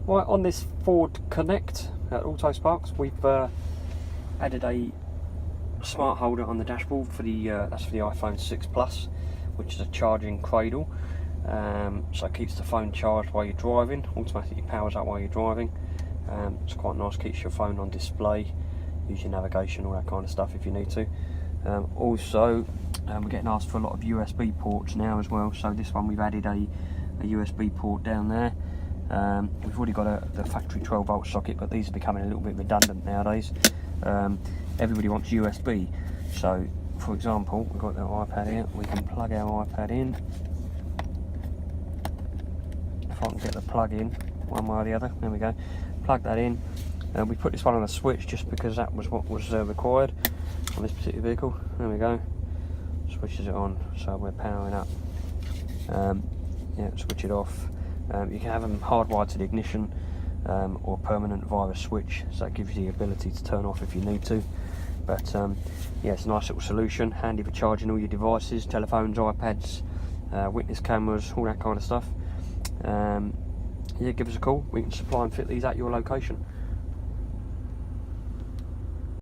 Right, on this Ford Connect at Autosparx, we've added a smart holder on the dashboard for the that's for the iPhone 6 Plus, which is a charging cradle. So it keeps the phone charged while you're driving, automatically powers up while you're driving. It's quite nice, keeps your phone on display, use your navigation, all that kind of stuff if you need to. Also, we're getting asked for a lot of USB ports now as well, so this one we've added a USB port down there. We've already got the factory 12 volt socket, but these are becoming a little bit redundant nowadays. Everybody wants USB, so for example, we've got the iPad here, we can plug our iPad in. If I can get the plug in one way or the other, there we go, plug that in. We put this one on a switch just because that was what was required on this particular vehicle. There we go, switches it on, so we're powering up. Yeah, switch it off. You can have them hardwired to the ignition or permanent via a switch, so that gives you the ability to turn off if you need to. But yeah, it's a nice little solution, handy for charging all your devices, telephones, iPads, witness cameras, all that kind of stuff. Yeah, give us a call, we can supply and fit these at your location.